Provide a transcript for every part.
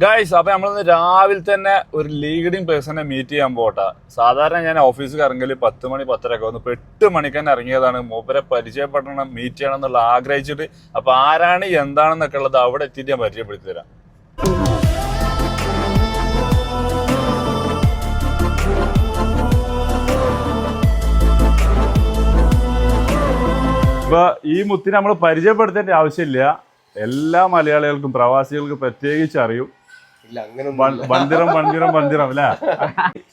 Guys, അപ്പൊ നമ്മളിന്ന് രാവിലെ തന്നെ ഒരു ലീഡിങ് പേഴ്സണെ മീറ്റ് ചെയ്യാൻ പോട്ടെ. സാധാരണ ഞാൻ ഓഫീസിൽ ഇറങ്ങല് 10 മണി 10:30 വന്നു. ഇപ്പൊ 8 മണിക്ക് തന്നെ ഇറങ്ങിയതാണ്. മൂപ്പരെ പരിചയപ്പെടണം, മീറ്റ് ചെയ്യണം എന്നുള്ള ആഗ്രഹിച്ചിട്ട്. അപ്പൊ ആരാണ് എന്താണെന്നൊക്കെ ഉള്ളത് അവിടെ എത്തിയിട്ട് ഞാൻ പരിചയപ്പെടുത്തി തരാം. ഇപ്പൊ ഈ മുത്തിനെ നമ്മൾ പരിചയപ്പെടുത്തേണ്ട ആവശ്യമില്ല. എല്ലാ മലയാളികൾക്കും പ്രവാസികൾക്കും പ്രത്യേകിച്ച് അറിയും. ബന്ദിരം അല്ലേ?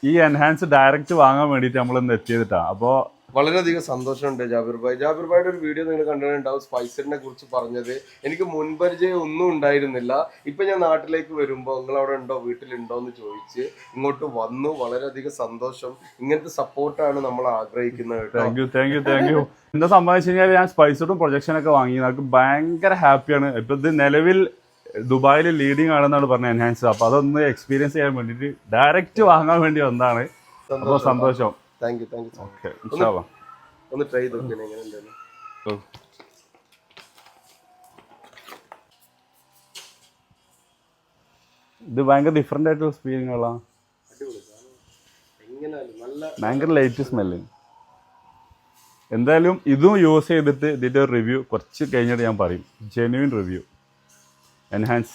ഈ എൻഹാൻസ് ഡയറക്റ്റ് വാങ്ങാൻ വേണ്ടിട്ട് നമ്മൾ ഇന്ന് എത്തിയതിട്ടാ. അപ്പോ വളരെയധികം സന്തോഷമുണ്ട് ജാബിർ ഭായിയുടെ ഒരു വീഡിയോ നിങ്ങൾ കണ്ടിട്ടുണ്ടാവും, സ്പൈസറിനെ കുറിച്ച് പറഞ്ഞത്. എനിക്ക് മുൻപരിചയം ഒന്നും ഉണ്ടായിരുന്നില്ല. ഇപ്പൊ ഞാൻ നാട്ടിലേക്ക് വരുമ്പോ നിങ്ങൾ അവിടെ ഉണ്ടോ, വീട്ടിലുണ്ടോ എന്ന് ചോദിച്ച് ഇങ്ങോട്ട് വന്നു. വളരെയധികം സന്തോഷം. ഇങ്ങനത്തെ സപ്പോർട്ടാണ് നമ്മൾ ആഗ്രഹിക്കുന്നത്. Thank you. എന്താ സംഭവിച്ചു കഴിഞ്ഞാൽ ഞാൻ സ്പൈസറും പ്രൊജക്ഷനൊക്കെ വാങ്ങി. നമുക്ക് ഭയങ്കര ഹാപ്പിയാണ്. ഇപ്പൊ ഇത് നിലവിൽ ദുബായിൽ ലീഡിങ് ആണെന്നാണ് പറഞ്ഞത് എൻഹാൻസ്. അപ്പൊ അതൊന്ന് എക്സ്പീരിയൻസ് ചെയ്യാൻ വേണ്ടിട്ട് ഡയറക്റ്റ് വാങ്ങാൻ വേണ്ടി വന്നതാണ്. അപ്പൊ സന്തോഷം. Thank you. ഒന്ന് ട്രൈ ചെയ്ത് നോക്കിയാൽ എങ്ങനെയുണ്ടായിരുന്നു? ഇത് ഭയങ്കര ഡിഫറെന്റ് ആയിട്ടുള്ള സ്പീലിങ്ങുകളാണ്. ഭയങ്കര ലൈറ്റ് സ്മെല്ല്. എന്തായാലും ഇതും യൂസ് ചെയ്തിട്ട് ഇതിന്റെ ഒരു റിവ്യൂ കുറച്ച് കഴിഞ്ഞിട്ട് ഞാൻ പറയും. Genuine review. എൻഹാൻസ്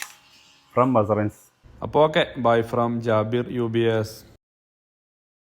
ഫ്രം മസറൻസ്. അപ്പോൾ okay, bye from Jabir UBS.